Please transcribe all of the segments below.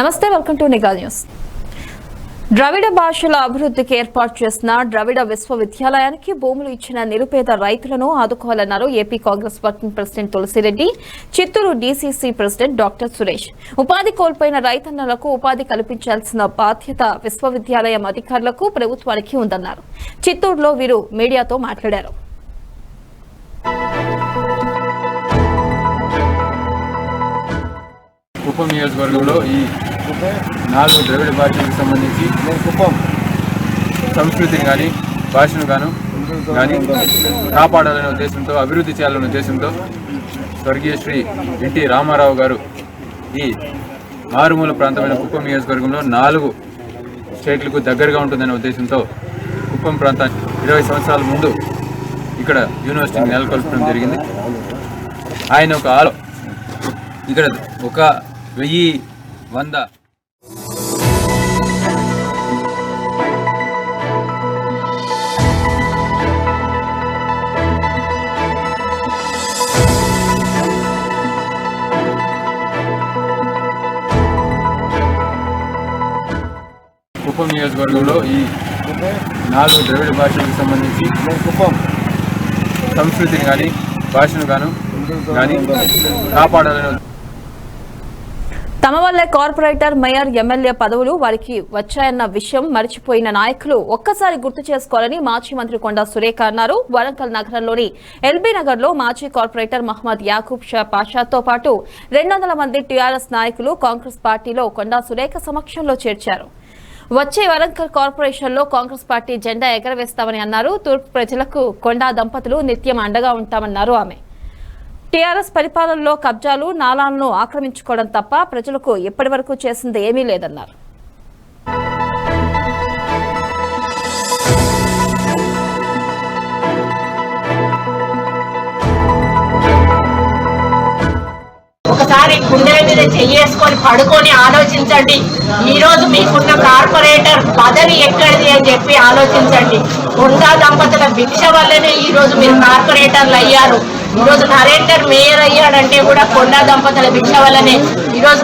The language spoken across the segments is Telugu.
నమస్తే, వెల్కమ్ టు నిఘా న్యూస్. ద్రవిడ భాషల అభివృద్ధికి ఏర్పాటు చేసిన ద్రవిడ విశ్వవిద్యాలయానికి భూములు ఇచ్చిన నిరుపేద రైతులను ఆదుకోవాలన్నారు AP Congress working president Tulasireddy, Chittoor DCC president doctor Suresh. ఉపాధి కోల్పోయిన రైతన్నలకు ఉపాధి కల్పించాల్సిన బాధ్యత విశ్వవిద్యాలయం అధికారులకు, ప్రభుత్వానికి ఉందన్నారు. చిత్తూరులో వీరు మీడియాతో మాట్లాడారు. కుప్పం నియోజకవర్గంలో ఈ 4 ద్రవిడ భాషలకు సంబంధించి కుప్పం సంస్కృతిని కానీ భాషను కానీ కాపాడాలనే ఉద్దేశంతో, అభివృద్ధి చేయాలనే ఉద్దేశంతో స్వర్గీయ శ్రీ ఎన్టీ రామారావు గారు ఈ మారుమూల ప్రాంతమైన కుప్పం నియోజకవర్గంలో 4 స్టేట్లకు దగ్గరగా ఉంటుందనే ఉద్దేశంతో కుప్పం ప్రాంతాన్ని 20 సంవత్సరాల ముందు ఇక్కడ యూనివర్సిటీని నెలకొల్పడం జరిగింది. ఆయన ఇక్కడ 1100 కుప్పం నియోజకవర్గంలో ఈ 4 ద్రవిడ భాషలకు సంబంధించి కుప్పం సంస్కృతిని కానీ భాషను కానీ కాపాడాలనే తమ వల్లే కార్పొరేటర్, మేయర్, ఎమ్మెల్యే పదవులు వారికి వచ్చాయన్న విషయం మర్చిపోయిన నాయకులు ఒక్కసారి గుర్తు చేసుకోవాలని మాజీ మంత్రి కొండా సురేఖ అన్నారు. వరంగల్ నగరంలోని ఎల్బీ నగర్ లో మాజీ కార్పొరేటర్ మహమ్మద్ యాకూబ్ షా పాషాతో పాటు 200 మంది టీఆర్ఎస్ నాయకులు కాంగ్రెస్ పార్టీలో కొండా సురేఖ సమక్షంలో చేర్చారు. వచ్చే వరంగల్ కార్పొరేషన్ లో కాంగ్రెస్ పార్టీ జెండా ఎగరవేస్తామని అన్నారు. తూర్పు ప్రజలకు కొండా దంపతులు నిత్యం అండగా ఉంటామన్నారు ఆమె. టీఆర్ఎస్ పరిపాలనలో కబ్జాలు, నాలాలను ఆక్రమించుకోవడం తప్ప ప్రజలకు ఇప్పటి వరకు చేసింది ఏమీ లేదన్నారు. ఒకసారి గుండెల మీద చెయ్యేసుకొని పడుకొని ఆలోచించండి. ఈ రోజు మీకున్న కార్పొరేటర్ పదవి ఎక్కడిది అని చెప్పి ఆలోచించండి. కొండా దంపతుల భిక్ష వల్లనే ఈ రోజు మీరు కార్పొరేటర్లు అయ్యారు. ఈ రోజు నరేందర్ మేయర్ అయ్యాడంటే కూడా కొండా దంపతుల భిక్ష వల్లనే. ఈ రోజు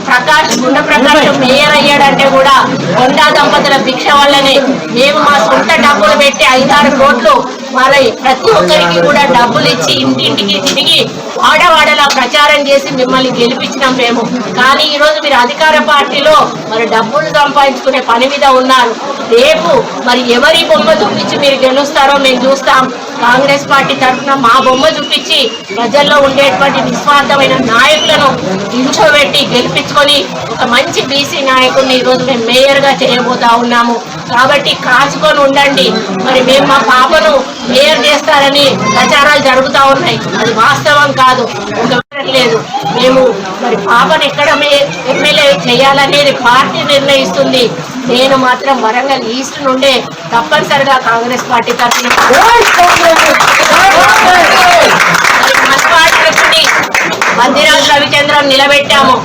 గుండ ప్రకాశం మేయర్ అయ్యాడంటే కూడా కొండా దంపతుల భిక్ష వల్లనే. మేము మా సొంత డబ్బులు పెట్టి 5-6 కోట్లు మరి ప్రతి ఒక్కరికి కూడా డబ్బులు ఇచ్చి ఇంటింటికి తిరిగి వాడవాడలా ప్రచారం చేసి మిమ్మల్ని గెలిపించినాం మేము. కానీ ఈ రోజు మీరు అధికార పార్టీలో మరి డబ్బులు సంపాదించుకునే పని మీద ఉన్నారు. రేపు మరి ఎవరి బొమ్మ చూపించి మీరు గెలుస్తారో మేము చూస్తాం. కాంగ్రెస్ పార్టీ తరఫున మా బొమ్మ చూపించి ప్రజల్లో ఉండేటువంటి నిస్వార్థమైన నాయకులను నిల్చోబెట్టి గెలిపించుకొని ఒక మంచి బీసీ నాయకుడిని ఈరోజు మేము మేయర్గా చేయబోతా ఉన్నాము. కాబట్టి కాచుకొని ఉండండి. మరి మేము మా పాపను మేయర్ చేస్తారని ప్రచారాలు జరుగుతూ ఉన్నాయి. అది వాస్తవం కాదు, లేదు. మేము మరి పాపను ఎక్కడ ఎమ్మెల్యే చేయాలనేది పార్టీ నిర్ణయిస్తుంది. నేను మాత్రం వరంగల్ ఈస్ట్ నుండే తప్పనిసరిగా కాంగ్రెస్ పార్టీ తరఫున మందిరాజు రవిచంద్రన్ నిలబెట్టాము.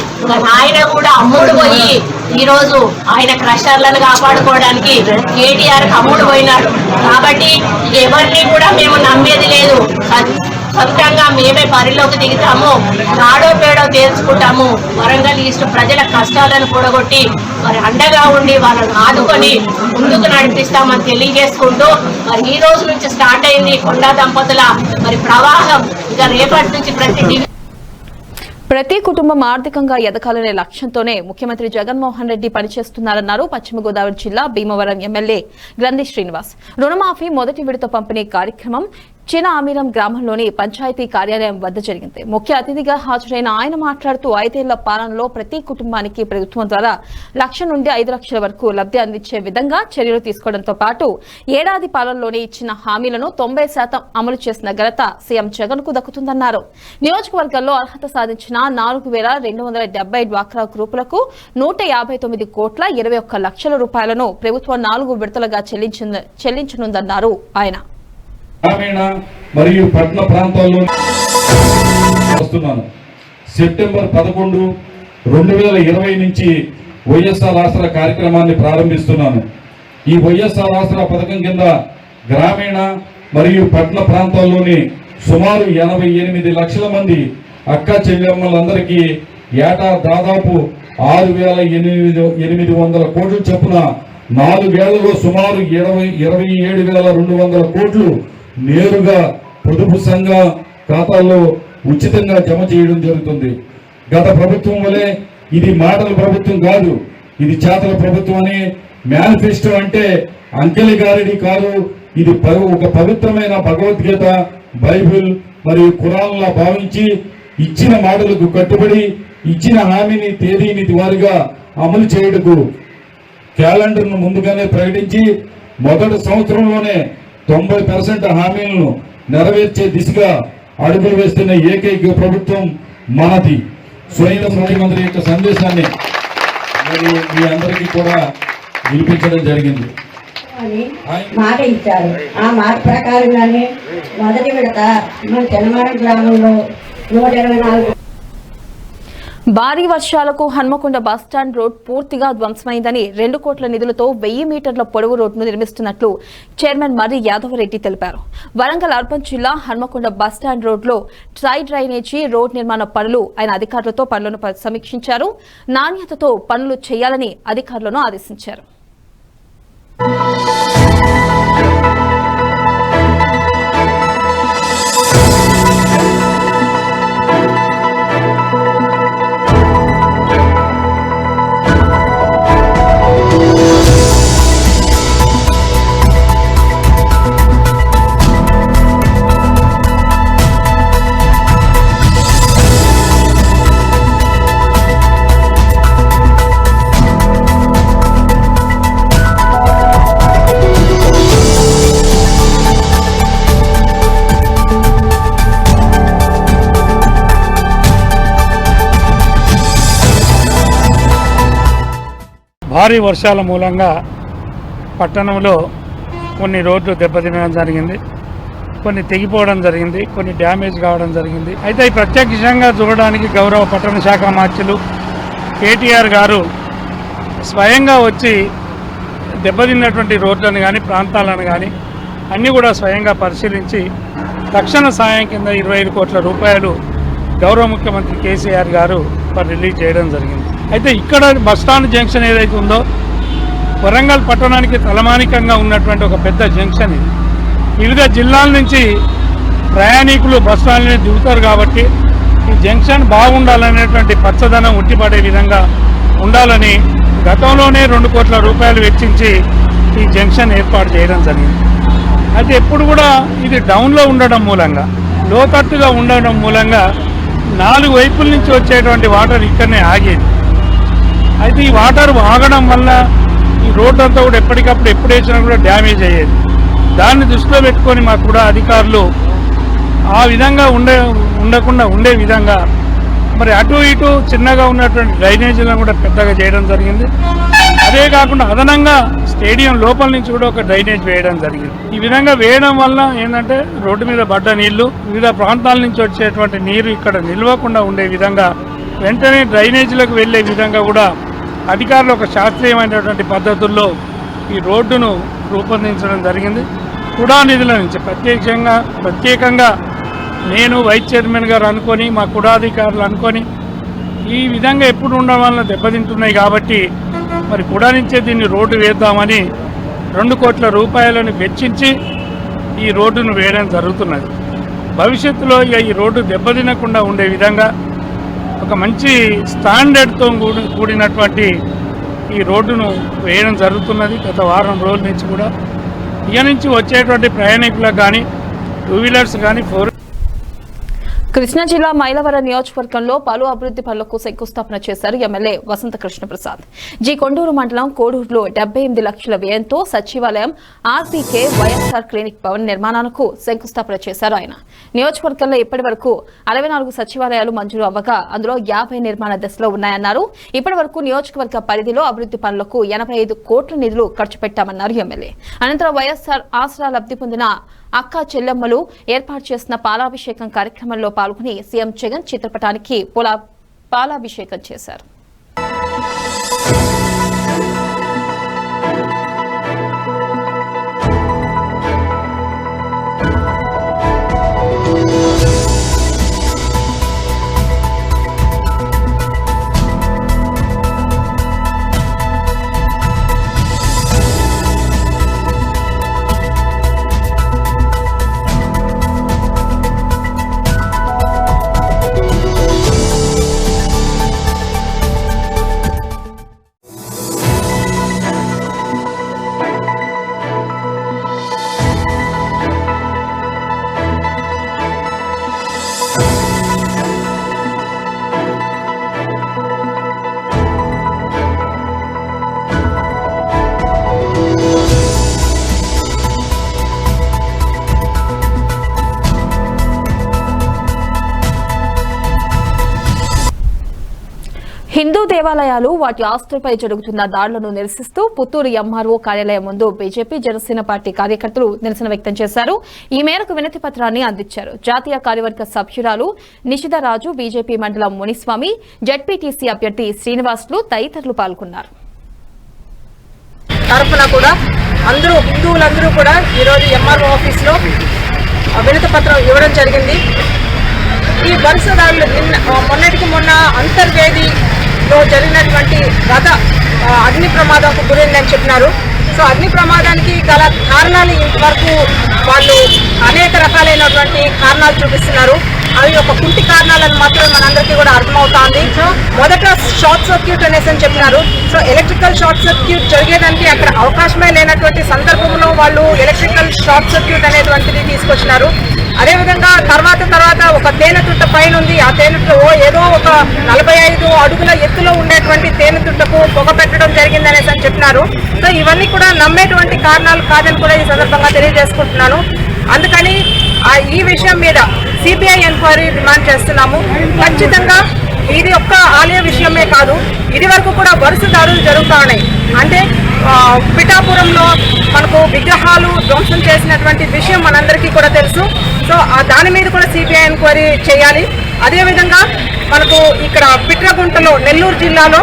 ఆయన కూడా అమ్ముడు పోయి ఈ రోజు ఆయన క్రషర్లను కాపాడుకోవడానికి కేటీఆర్ అమ్ముడు పోయినాడు. కాబట్టి ఎవరిని కూడా మేము నమ్మేది లేదు. సొంతంగా మేమే బరిలోకి దిగుతాము, నాడో పేడో తేల్చుకుంటాము. వరంగల్ ఈస్ట్ ప్రజల కష్టాలను కూడగొట్టి మరి అండగా ఉండి వాళ్ళని ఆదుకొని ముందుకు నడిపిస్తామని తెలియజేసుకుంటూ మరి ఈ రోజు నుంచి స్టార్ట్ అయింది కొండా దంపతుల మరి ప్రవాహం. ఇక రేపటి నుంచి ప్రతి కుటుంబం ఆర్థికంగా ఎదగాలనే లక్ష్యంతోనే ముఖ్యమంత్రి జగన్మోహన్ రెడ్డి పనిచేస్తున్నారన్నారు పశ్చిమ గోదావరి జిల్లా భీమవరం ఎమ్మెల్యే గ్రంథి శ్రీనివాస్. రుణమాఫీ మొదటి విడత పంపిణీ కార్యక్రమం చిన్న ఆమీరం గ్రామంలోని పంచాయతీ కార్యాలయం వద్ద జరిగింది. ముఖ్య అతిథిగా హాజరైన ఆయన మాట్లాడుతూ 5 ఏళ్ల పాలనలో ప్రతి కుటుంబానికి ప్రభుత్వం ద్వారా 1 లక్ష నుండి 5 లక్షల వరకు లబ్ధి అందించే విధంగా చర్యలు తీసుకోవడంతో పాటు ఏడాది పాలనలోనే ఇచ్చిన హామీలను 90% అమలు చేసిన ఘనత సీఎం జగన్ కు దక్కుతుందన్నారు. నియోజకవర్గంలో అర్హత సాధించిన 4270 డ్వాక్రా గ్రూపులకు 159 కోట్ల 21 లక్షల రూపాయలను ప్రభుత్వం 4 విడతలుగా చెల్లించనుందన్నారు ఆయన. గ్రామీణ మరియు పట్టణ ప్రాంతాల్లో వస్తున్నాను. సెప్టెంబర్ 11, 2020 నుంచి వైఎస్ఆర్ ఆసరా కార్యక్రమాన్ని ప్రారంభిస్తున్నాను. ఈ వైఎస్ఆర్ ఆసరా పథకం కింద గ్రామీణ మరియు పట్టణ ప్రాంతాల్లోని సుమారు 88 లక్షల మంది అక్క చెల్లెమ్మలందరికీ ఏటా దాదాపు 6,800 కోట్ల చొప్పున 4 ఏళ్లలో సుమారు 27,200 కోట్లు నేరుగా పొదుపు సంఘ ఖాతాల్లో ఉచితంగా జమ చేయడం జరుగుతుంది. గత ప్రభుత్వం వలె ఇది మాటల ప్రభుత్వం కాదు, ఇది చేతల ప్రభుత్వం అని మేనిఫెస్టో అంటే అంకెలి గారిడి కాదు, ఇది ఒక పవిత్రమైన భగవద్గీత, బైబిల్ మరియు ఖురాన్లా భావించి ఇచ్చిన మాటలకు కట్టుబడి ఇచ్చిన హామీని తేదీని వారిగా అమలు చేయుటకు క్యాలెండర్ను ముందుగానే ప్రకటించి మొదటి సంవత్సరంలోనే 90% హామీలను నెరవేర్చే దిశగా అడుగులు వేస్తున్న ఏకైక ప్రభుత్వం మనది. స్వయం ముఖ్యమంత్రి యొక్క సందేశాన్ని మరి మీ అందరికీ కూడా వినిపించడం జరిగింది. మాట ఇచ్చారు. ఆ మాట ప్రకారంగానే మొదటి విడత మన తెలంగాణ గ్రామంలో 124 భారీ వర్షాలకు హన్మకొండ బస్టాండ్ రోడ్ పూర్తిగా ధ్వంసమైందని 2 కోట్ల నిధులతో 1000 మీటర్ల పొడవు రోడ్డును నిర్మిస్తున్నట్లు చైర్మన్ మర్రి యాదవరెడ్డి తెలిపారు. వరంగల్ అర్బన్ జిల్లా హన్మకొండ బస్టాండ్ రోడ్లో సైడ్ డ్రైనేజీ రోడ్ నిర్మాణ పనులు ఆయన అధికారులతో పనులను సమీక్షించారు. నాణ్యతతో పనులు చేయాలని అధికారులను ఆదేశించారు. భారీ వర్షాల మూలంగా పట్టణంలో కొన్ని రోడ్లు దెబ్బతినడం జరిగింది, కొన్ని తెగిపోవడం జరిగింది, కొన్ని డ్యామేజ్ కావడం జరిగింది. అయితే ఈ ప్రత్యక్షంగా చూడడానికి గౌరవ పట్టణ శాఖ మార్చులు కేటీఆర్ గారు స్వయంగా వచ్చి దెబ్బతిన్నటువంటి రోడ్లను కానీ ప్రాంతాలను కానీ అన్నీ కూడా స్వయంగా పరిశీలించి తక్షణ సాయం కింద 25 కోట్ల రూపాయలు గౌరవ ముఖ్యమంత్రి కేసీఆర్ గారు రిలీజ్ చేయడం జరిగింది. అయితే ఇక్కడ బస్టాండ్ జంక్షన్ ఏదైతే ఉందో వరంగల్ పట్టణానికి తలమానికంగా ఉన్నటువంటి ఒక పెద్ద జంక్షన్ ఇది. వివిధ జిల్లాల నుంచి ప్రయాణికులు బస్టాండ్ని దిగుతారు కాబట్టి ఈ జంక్షన్ బాగుండాలనేటువంటి పచ్చదనం ఉట్టిపడే విధంగా ఉండాలని గతంలోనే 2 కోట్ల రూపాయలు వెచ్చించి ఈ జంక్షన్ ఏర్పాటు చేయడం జరిగింది. అయితే ఎప్పుడు కూడా ఇది డౌన్లో ఉండడం మూలంగా, లోతట్టుగా ఉండడం మూలంగా 4 వైపుల నుంచి వచ్చేటువంటి వాటర్ ఇక్కడనే ఆగేది. అయితే ఈ వాటర్ ఆగడం వల్ల ఈ రోడ్డు అంతా కూడా ఎప్పటికప్పుడు ఎప్పుడు వేసినా కూడా డ్యామేజ్ అయ్యేది. దాన్ని దృష్టిలో పెట్టుకొని మాకు కూడా అధికారులు ఆ విధంగా ఉండకుండా ఉండే విధంగా మరి అటు ఇటు చిన్నగా ఉన్నటువంటి డ్రైనేజీలను కూడా పెద్దగా చేయడం జరిగింది. అదే కాకుండా అదనంగా స్టేడియం లోపల నుంచి కూడా ఒక డ్రైనేజ్ వేయడం జరిగింది. ఈ విధంగా వేయడం వల్ల ఏంటంటే రోడ్డు మీద పడ్డ నీళ్లు వివిధ ప్రాంతాల నుంచి వచ్చేటువంటి నీరు ఇక్కడ నిల్వకుండా ఉండే విధంగా వెంటనే డ్రైనేజీలకు వెళ్లే విధంగా కూడా అధికారులు ఒక శాస్త్రీయమైనటువంటి పద్ధతుల్లో ఈ రోడ్డును రూపొందించడం జరిగింది. కుడా నిధుల నుంచి ప్రత్యేకంగా నేను వైస్ చైర్మన్ గారు అనుకొని మా కుడాధికారులు అనుకొని ఈ విధంగా ఎప్పుడు ఉండడం వల్ల దెబ్బతింటున్నాయి కాబట్టి మరి కుడా నుంచే దీన్ని రోడ్డు వేద్దామని 2 కోట్ల రూపాయలను వెచ్చించి ఈ రోడ్డును వేయడం జరుగుతున్నది. భవిష్యత్తులో ఇక ఈ రోడ్డు దెబ్బతినకుండా ఉండే విధంగా ఒక మంచి స్టాండర్డ్తో కూడినటువంటి ఈ రోడ్డును వేయడం జరుగుతున్నది. గత వారం రోజుల నుంచి కూడా ఇక నుంచి వచ్చేటువంటి ప్రయాణికులకు కానీ 2 వీలర్స్ కానీ 4 కృష్ణా జిల్లా మైలవరం నియోజకవర్గంలో పలు అభివృద్ధి పనులకు శంకుస్థాపన చేశారు ఎమ్మెల్యే వసంత కృష్ణప్రసాద్. జి కొండూరు మండలం కోడూరులో 78 లక్షల వ్యయంతో సచివాలయం, ఆర్పీకే వైఎస్ఆర్ క్లినిక్ భవన్ నిర్మాణానికి శంకుస్థాపన చేశారు ఆయన. నియోజకవర్గంలో ఇప్పటి వరకు 64 సచివాలయాలు మంజూరు అవ్వగా అందులో 50 నిర్మాణ దశలో ఉన్నాయన్నారు. ఇప్పటి వరకు నియోజకవర్గ పరిధిలో అభివృద్ధి పనులకు 85 కోట్ల నిధులు ఖర్చు పెట్టామన్నారు ఎమ్మెల్యే. అనంతరం వైఎస్ఆర్ ఆసరా లబ్ధి పొందిన అక్క చెల్లెమ్మలు ఏర్పాటు చేసిన పాలాభిషేకం కార్యక్రమంలో పాల్గొని సీఎం జగన్ చిత్రపటానికి పాలాభిషేకం చేశారు. హిందూ దేవాలయాలు వాటి ఆస్తులపై జరుగుతున్న దాడులను నిరసిస్తూ పుత్తూరు ఎంఆర్ఓ కార్యాలయం ముందు బీజేపీ జనసేన పార్టీ కార్యకర్తలు నిరసన వ్యక్తం చేశారు. ఈ మేరకు వినతి పత్రాన్ని అందించారు. జాతీయ కార్యవర్గ సభ్యురాలు నిషిధరాజు, బీజేపీ మండలం మునిస్వామి, జెడ్పీటీసీ అభ్యర్థి శ్రీనివాసులు తదితరులు పాల్గొన్నారు. తరఫున కూడా అందరూ హిందువులందరూ కూడా ఈరోజు ఎంఆర్ఓ ఆఫీస్లో వినతి పత్రం ఇవ్వడం జరిగింది. ఈ వరుస దాడులు మొన్నటికి మొన్న అంతర్వేదిలో జరిగినటువంటి గత అగ్ని ప్రమాదంకు గురైందని చెప్పినారు. సో అగ్ని ప్రమాదానికి గల కారణాలు ఇంతవరకు వాళ్ళు అనేక రకాలైనటువంటి కారణాలు చూపిస్తున్నారు. అవి ఒక కుంటి కారణాలను మాత్రమే మనందరికీ కూడా అర్థమవుతోంది. మొదట షార్ట్ సర్క్యూట్ అనేసి అని చెప్పినారు. సో ఎలక్ట్రికల్ షార్ట్ సర్క్యూట్ జరిగేదానికి అక్కడ అవకాశమే లేనటువంటి సందర్భంలో వాళ్ళు ఎలక్ట్రికల్ షార్ట్ సర్క్యూట్ అనేటువంటిది తీసుకొచ్చినారు. అదేవిధంగా తర్వాత ఒక తేనెతుట్ట పైన ఉంది. ఆ తేనెతుట్ట ఏదో ఒక 45 అడుగుల ఎత్తులో ఉండేటువంటి తేనెతుట్టకు పొగ పెట్టడం జరిగింది అనేసి అని చెప్పినారు. సో ఇవన్నీ కూడా నమ్మేటువంటి కారణాలు కాదని కూడా ఈ సందర్భంగా తెలియజేసుకుంటున్నాను. అందుకని ఈ విషయం మీద సిబిఐ ఎంక్వైరీ డిమాండ్ చేస్తున్నాము. ఖచ్చితంగా ఇది ఒక్క ఆలయ విషయమే కాదు, ఇది వరకు కూడా వరుస దాడులు జరుగుతూ ఉన్నాయి. అంటే పిఠాపురంలో మనకు విగ్రహాలు ధ్వంసం చేసినటువంటి విషయం మనందరికీ కూడా తెలుసు. సో దాని మీద కూడా సిబిఐ ఎంక్వైరీ చేయాలి. అదేవిధంగా మనకు ఇక్కడ పిట్రగుంటలో నెల్లూరు జిల్లాలో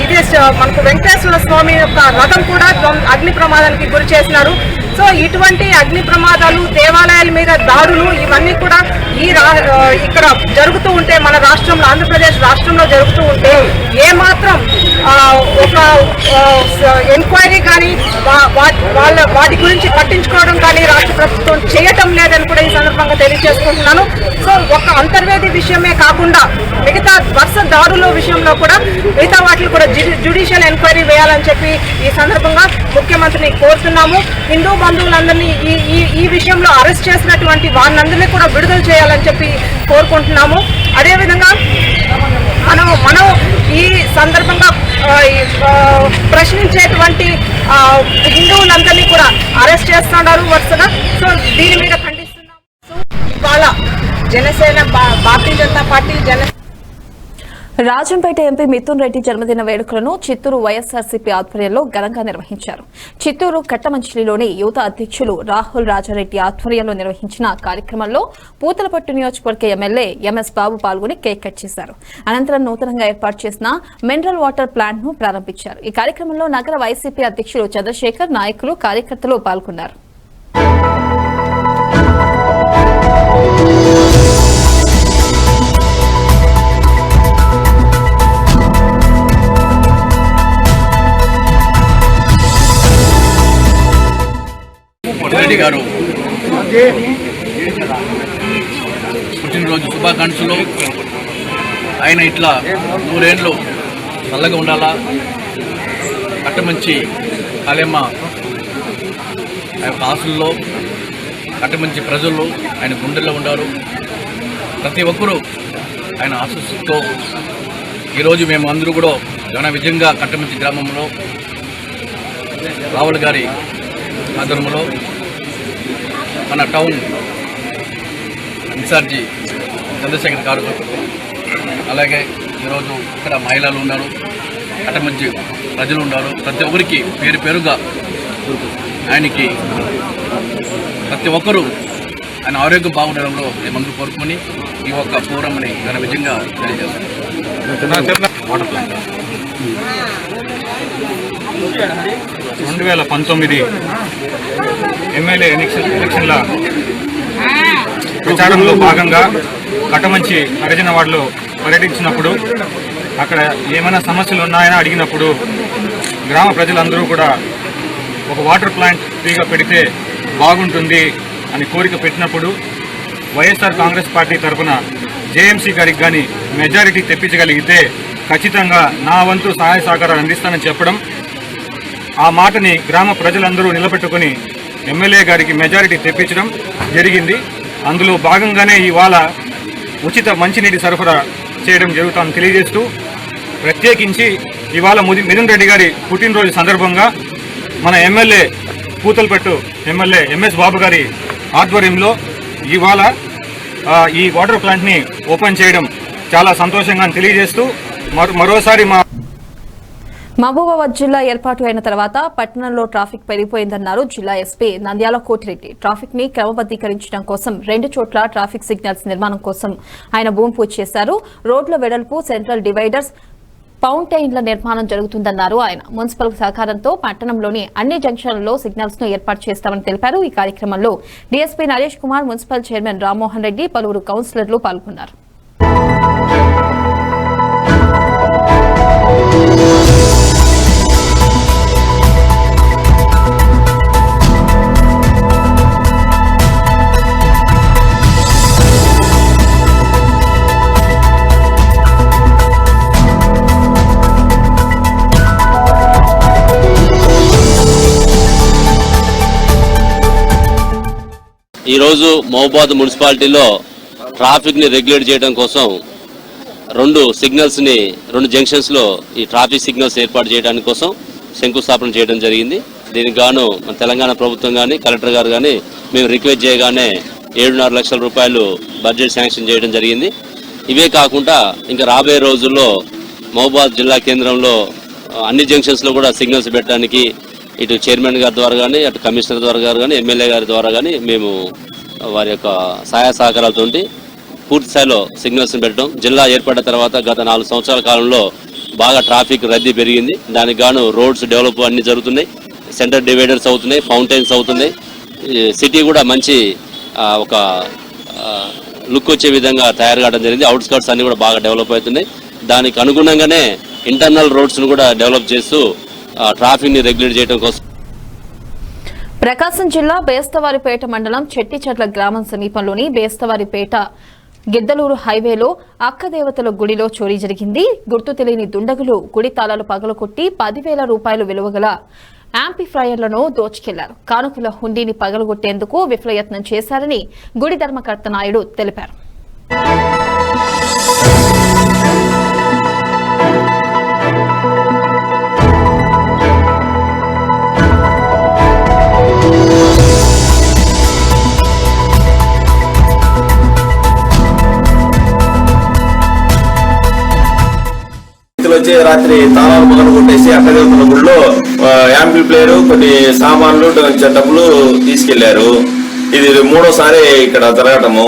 ఇదే మనకు వెంకటేశ్వర స్వామి యొక్క రథం కూడా అగ్ని ప్రమాదానికి గురి చేసినారు. సో ఇటువంటి అగ్ని ప్రమాదాలు, దేవాలయాల మీద దాడులు ఇవన్నీ కూడా ఇక్కడ జరుగుతూ ఉంటే, మన రాష్ట్రంలో ఆంధ్రప్రదేశ్ రాష్ట్రంలో జరుగుతూ ఉంటే ఏమాత్రం ఒక ఎంక్వైరీ కానీ వాటి గురించి పట్టించుకోవడం కానీ రాష్ట్ర ప్రభుత్వం చేయటం లేదని కూడా ఈ సందర్భంగా తెలియజేసుకుంటున్నాను. సో ఒక అంతర్వేది విషయమే కాకుండా మిగతా వరుస దాడుల విషయంలో కూడా మిగతా వాటిని కూడా జ్యుడిషియల్ ఎంక్వైరీ వేయాలని చెప్పి ఈ సందర్భంగా ముఖ్యమంత్రిని కోరుతున్నాము. హిందూ బంధువులందరినీ ఈ విషయంలో అరెస్ట్ చేసినటువంటి వాళ్ళందరినీ కూడా విడుదల చేయాలని చెప్పి కోరుకుంటున్నాము. అదేవిధంగా మనం ఈ సందర్భంగా ప్రశ్నించేటువంటి హిందువులందరినీ కూడా అరెస్ట్ చేస్తున్నారు వరుసగా. సో దీని మీద ఖండిస్తున్నాము. ఇవాళ జనసేన, భారతీయ జనతా పార్టీ, రాజంపేట ఎంపీ మిథున్ రెడ్డి జన్మదిన వేడుకలను చిత్తూరు వైఎస్ఆర్సీపీ ఆధ్వర్యంలో ఘనంగా నిర్వహించారు. చిత్తూరు కట్టమంచిలిలోని యువత అధ్యక్షులు రాహుల్ రాజారెడ్డి ఆధ్వర్యంలో నిర్వహించిన కార్యక్రమంలో పూతలపట్టు నియోజకవర్గ ఎమ్మెల్యే ఎంఎస్ బాబు పాల్గొని కేక్ కట్ చేశారు. అనంతరం నూతనంగా ఏర్పాటు చేసిన మినరల్ వాటర్ ప్లాంట్ ను ప్రారంభించారు. ఈ కార్యక్రమంలో నగర వైసీపీ అధ్యక్షులు చంద్రశేఖర్, నాయకులు, కార్యకర్తలు పాల్గొన్నారు. రెడ్డి గారు పుట్టినరోజు శుభాకాంక్షలు. ఆయన ఇట్లా 100 ఏళ్ళు చల్లగా ఉండాలా. కట్టమంచి కాళేమ్మ ఆ యొక్క ఆశల్లో, కట్టమంచి ప్రజలు ఆయన గుండెల్లో ఉండారు. ప్రతి ఒక్కరూ ఆయన ఆశీస్సుతో ఈరోజు మేము అందరూ కూడా ఘన విజయంగా కట్టమంచి గ్రామంలో రావుల్ గారి ఆధ్వర్యంలో మన టౌన్ ఇన్ఛార్జి చంద్రశేఖర్ గారు, అలాగే ఈరోజు ఇక్కడ మహిళలు ఉన్నారు, కట్టమంచి ప్రజలు ఉన్నారు. ప్రతి ఒక్కరికి పేరు పేరుగా ఆయనకి ప్రతి ఒక్కరూ ఆయన ఆరోగ్యం బాగుండడంలో మేమందరూ కోరుకొని ఈ ఒక్క ప్రోగ్రామ్ని ఘన విజయంగా తెలియజేస్తాం. వాటర్ ప్లాంట్ 2019 ఎమ్మెల్యే ఎలక్షన్ల ప్రచారంలో భాగంగా కట్టమంచి హరిజన వార్డులో పర్యటించినప్పుడు అక్కడ ఏమైనా సమస్యలు ఉన్నాయని అడిగినప్పుడు గ్రామ ప్రజలందరూ కూడా ఒక వాటర్ ప్లాంట్ ఫ్రీగా పెడితే బాగుంటుంది అని కోరిక పెట్టినప్పుడు వైఎస్ఆర్ కాంగ్రెస్ పార్టీ తరఫున జేఎంసీ గారికి కానీ మెజారిటీ తెప్పించగలిగితే ఖచ్చితంగా నా వంతు సహాయ సహకారాలు అందిస్తానని చెప్పడం, ఆ మాటని గ్రామ ప్రజలందరూ నిలబెట్టుకుని ఎమ్మెల్యే గారికి మెజారిటీ తెప్పించడం జరిగింది. అందులో భాగంగానే ఇవాళ ఉచిత మంచినీటి సరఫరా చేయడం జరుగుతుందని తెలియజేస్తూ, ప్రత్యేకించి ఇవాళ మిథున్ రెడ్డి గారి పుట్టినరోజు సందర్భంగా మన ఎమ్మెల్యే పూతలపట్టు ఎమ్మెల్యే ఎంఎస్ బాబు గారి ఆధ్వర్యంలో ఇవాళ ఈ వాటర్ ప్లాంట్ని ఓపెన్ చేయడం చాలా సంతోషంగా తెలియజేస్తూ, మరోసారి మహబూబాబాద్ జిల్లా ఏర్పాటు అయిన తర్వాత పట్టణంలో ట్రాఫిక్ పెరిగిపోయిందన్నారు జిల్లా ఎస్పీ నంద్యాల కోటిరెడ్డి. ట్రాఫిక్ ని క్రమబద్దీకరించడం కోసం 2 చోట్ల ట్రాఫిక్ సిగ్నల్స్ నిర్మాణం కోసం ఆయన భూమి పూజ చేశారు. రోడ్ల వెడల్పు, సెంట్రల్ డివైడర్స్, ఫౌంటైన్ల నిర్మాణం జరుగుతుందన్నారు ఆయన. మున్సిపల్ సహకారంతో పట్టణంలోని అన్ని జంక్షన్లలో సిగ్నల్స్ ను ఏర్పాటు చేస్తామని తెలిపారు. ఈ కార్యక్రమంలో DSP Naresh Kumar, municipal chairman Rammohan Reddy, పలువురు కౌన్సిలర్లు పాల్గొన్నారు. ఈరోజు మహబూబాబాద్ మున్సిపాలిటీలో ట్రాఫిక్ని రెగ్యులేట్ చేయడం కోసం 2 సిగ్నల్స్ని 2 జంక్షన్స్లో ఈ ట్రాఫిక్ సిగ్నల్స్ ఏర్పాటు చేయడానికి కోసం శంకుస్థాపన చేయడం జరిగింది. దీనికి గాను మన తెలంగాణ ప్రభుత్వం కానీ కలెక్టర్ గారు కానీ మేము రిక్వెస్ట్ చేయగానే 7.5 లక్షల రూపాయలు బడ్జెట్ శాంక్షన్ చేయడం జరిగింది. ఇవే కాకుండా ఇంకా రాబోయే రోజుల్లో మహబూబాబాద్ జిల్లా కేంద్రంలో అన్ని జంక్షన్స్లో కూడా సిగ్నల్స్ పెట్టడానికి ఇటు చైర్మన్ గారి ద్వారా కానీ, అటు కమిషనర్ ద్వారా కానీ, ఎమ్మెల్యే గారి ద్వారా కానీ మేము వారి యొక్క సహాయ సహకారాలతో పూర్తి స్థాయిలో సిగ్నల్స్ని పెట్టడం. జిల్లా ఏర్పడిన తర్వాత గత 4 సంవత్సరాల కాలంలో బాగా ట్రాఫిక్ రద్దీ పెరిగింది. దానికి గాను రోడ్స్ డెవలప్ అన్ని జరుగుతున్నాయి, సెంటర్ డివైడర్స్ అవుతున్నాయి, ఫౌంటైన్స్ అవుతున్నాయి. సిటీ కూడా మంచి ఒక లుక్ వచ్చే విధంగా తయారు కావడం జరిగింది. అవుట్స్కర్ట్స్ అన్ని కూడా బాగా డెవలప్ అవుతున్నాయి. దానికి అనుగుణంగానే ఇంటర్నల్ రోడ్స్ను కూడా డెవలప్ చేస్తూ ట్రాఫిక్ ని రెగ్యులేట్ చేయడం కోసం. ప్రకాశం జిల్లా బేస్తవారిపేట మండలం చెట్టిచెట్ల గ్రామం సమీపంలోని బేస్తవారిపేట గిద్దలూరు హైవేలో అక్కదేవతల గుడిలో చోరీ జరిగింది. గుర్తు తెలియని దుండగులు గుడి తాళాలు పగలకొట్టి 10,000 రూపాయలు విలువగల యాంప్లిఫైయర్లను దోచుకెళ్లారు. కానుకల హుండీని పగలగొట్టేందుకు విఫలయత్నం చేశారని గుడి ధర్మకర్త నాయుడు తెలిపారు. వచ్చి రాత్రి తాళాలు పగలు కొట్టేసి అక్కదేవతల గుడిలో యాంప్లిఫైయర్, కొన్ని సామాన్లు, డబ్బులు తీసుకెళ్లారు. ఇది 3వసారి ఇక్కడ జరగటము.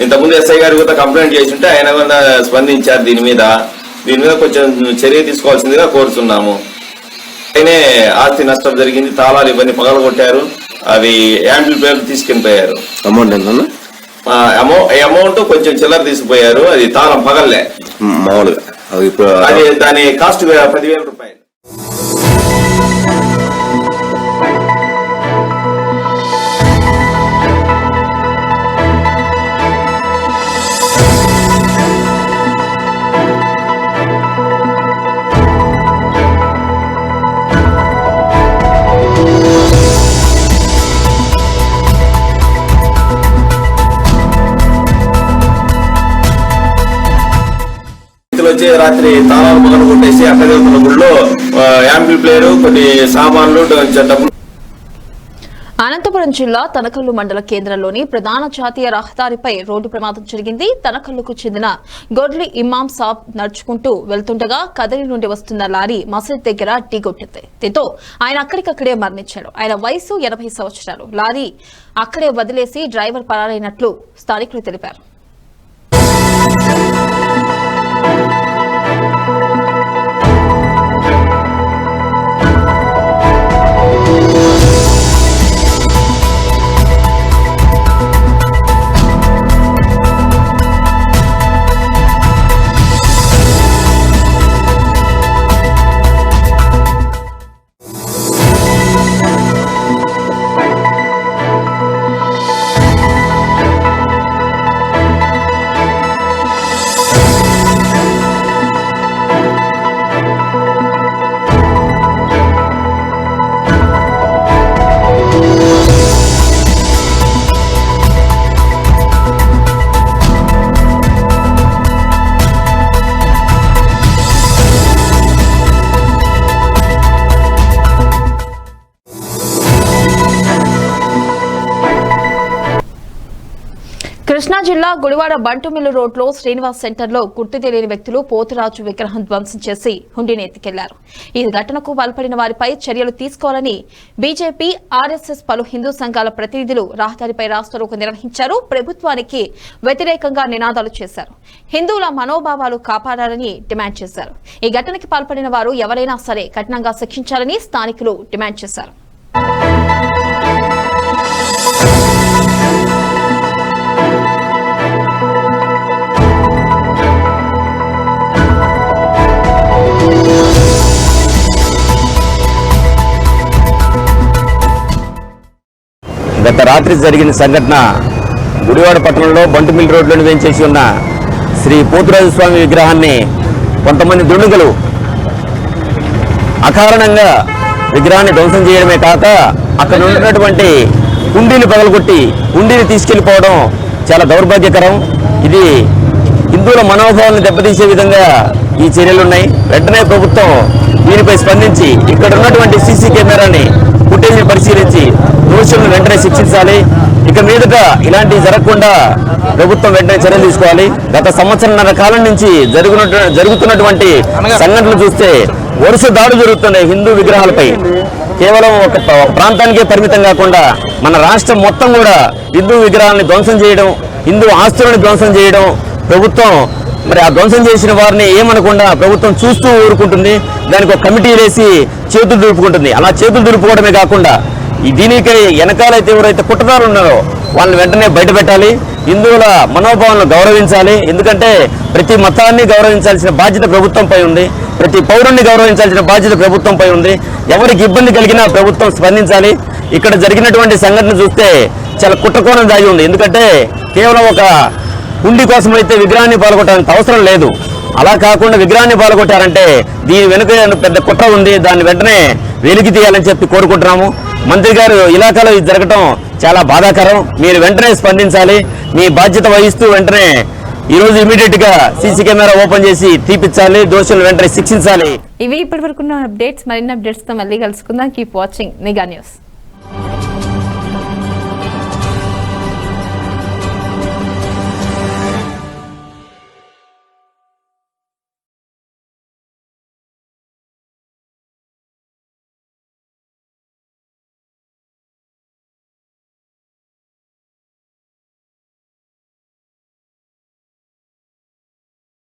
ఇంతకుముందు ఎస్ఐ గారి కూడా కంప్లైంట్ చేసి ఉంటే ఆయన కూడా స్పందించారు. దీని మీద కొంచెం చర్య తీసుకోవాల్సిందిగా కోరుతున్నాము. ఆయనే ఆస్తి నష్టం జరిగింది. తాళాలు ఇవన్నీ పగలు కొట్టారు. అవి యాంప్లిఫైయర్ తీసుకెళ్ళిపోయారు. అమౌంట్ ఎంత? అమౌంట్ కొంచెం చిల్లర తీసుకుపోయారు. అది తాళం పగల్లే మామూలుగా. అది దాని కాస్ట్ 10,000 రూపాయలు. వచ్చి రాత్రి తాళాలు పగలు కొట్టేసి అక్కదేవతల గుడిలో యాంప్లిఫైయర్, కొన్ని సామాన్లు, డబ్బులు. అనంతపురం జిల్లా తనకల్లు మండల కేంద్రంలోని ప్రధాన జాతీయ రహదారిపై రోడ్డు ప్రమాదం జరిగింది. తనకల్లుకు చెందిన గొడ్లి ఇమాం సాబ్ నడుచుకుంటూ వెళ్తుండగా కదిరి నుండి వస్తున్న లారీ మసీద్ దగ్గర ఢీకొట్టింది. దీంతో ఆయన అక్కడికక్కడే మరణించాడు. ఆయన వయసు 80 సంవత్సరాలు. లారీ అక్కడే వదిలేసి డ్రైవర్ పరారైనట్లు స్థానికులు తెలిపారు. కృష్ణా జిల్లా గుడివాడ బంటుమిల్లు రోడ్లో శ్రీనివాస్ సెంటర్లో గుర్తు తెలియని వ్యక్తులు పోతురాజు విగ్రహం ధ్వంసం చేసి హుండీని ఎత్తుకెళ్లారు. ఈ ఘటనకు పాల్పడిన వారిపై చర్యలు తీసుకోవాలని బీజేపీ, ఆర్ఎస్ఎస్ పలు హిందూ సంఘాల ప్రతినిధులు రహదారిపై రాస్తారోకో నిర్వహించారు. ప్రభుత్వానికి వ్యతిరేకంగా నినాదాలు చేశారు. హిందువుల మనోభావాలు కాపాడాలని డిమాండ్ చేశారు. ఈ ఘటనకి పాల్పడిన వారు ఎవరైనా సరే కఠినంగా శిక్షించాలని స్థానికులు డిమాండ్ చేశారు. గత రాత్రి జరిగిన సంఘటన గుడివాడ పట్టణంలో బంటుమిల్ రోడ్లోని వేంచేసి ఉన్న శ్రీ పోతురాజు స్వామి విగ్రహాన్ని కొంతమంది దుండగులు అకారణంగా విగ్రహాన్ని ధ్వంసం చేయడమే కాక అక్కడ ఉన్నటువంటి కుండీలు పగలగొట్టి కుండీని తీసుకెళ్లిపోవడం చాలా దౌర్భాగ్యకరం. ఇది హిందువుల మనోభావాలను దెబ్బతీసే విధంగా ఈ చర్యలున్నాయి. వెంటనే ప్రభుత్వం దీనిపై స్పందించి ఇక్కడ ఉన్నటువంటి సీసీ కెమెరాని ఫుటేజ్ని పరిశీలించి దోషులను వెంటనే శిక్షించాలి. ఇక మీదట ఇలాంటివి జరగకుండా ప్రభుత్వం వెంటనే చర్యలు తీసుకోవాలి. గత సంవత్సరంన్నర కాలం నుంచి జరుగుతున్నటువంటి సంఘటనలు చూస్తే వరుస దాడులు జరుగుతున్నాయి హిందూ విగ్రహాలపై. కేవలం ఒక ప్రాంతానికే పరిమితం కాకుండా మన రాష్ట్రం మొత్తం కూడా హిందూ విగ్రహాలను ధ్వంసం చేయడం, హిందూ ఆస్తులను ధ్వంసం చేయడం ప్రభుత్వం మరి ఆ ధ్వంసం చేసిన వారిని ఏమనకుండా ప్రభుత్వం చూస్తూ ఊరుకుంటుంది. దానికి ఒక కమిటీ వేసి చేతులు దులుపుకుంటుంది. అలా చేతులు దులుపుకోవడమే కాకుండా దీనికి వెనకాలైతే ఎవరైతే కుట్రదారులు ఉన్నారో వాళ్ళని వెంటనే బయట పెట్టాలి. హిందువుల మనోభావాలను గౌరవించాలి. ఎందుకంటే ప్రతి మతాన్ని గౌరవించాల్సిన బాధ్యత ప్రభుత్వంపై ఉంది. ప్రతి పౌరుణ్ణి గౌరవించాల్సిన బాధ్యత ప్రభుత్వంపై ఉంది. ఎవరికి ఇబ్బంది కలిగినా ప్రభుత్వం స్పందించాలి. ఇక్కడ జరిగినటువంటి సంఘటన చూస్తే చాలా కుట్రకోణం దాగి ఉంది. ఎందుకంటే కేవలం ఒక కుండి కోసం అయితే విగ్రహాన్ని పాల్గొట్టడానికి అవసరం లేదు. అలా కాకుండా విగ్రహాన్ని పాల్గొట్టారంటే దీని వెనుక పెద్ద కుట్ర ఉంది. దాన్ని వెంటనే వెలికి తీయాలని చెప్పి కోరుకుంటున్నాము. మంత్రి గారు ఇలాకాలో ఇది జరగటం చాలా బాధాకరం. మీరు వెంటనే స్పందించాలి. మీ బాధ్యత వహిస్తూ వెంటనే ఈరోజు ఇమీడియట్ గా సీసీ కెమెరా ఓపెన్ చేసి తీపిచ్చాలి. దోషులను వెంటనే శిక్షించాలి. ఇవి ఇప్పటివరకు అప్డేట్స్. మరిన్ని అప్డేట్స్ తో మళ్ళీ కలుసుకుందాం. కీప్ వాచింగ్ నిఘా న్యూస్.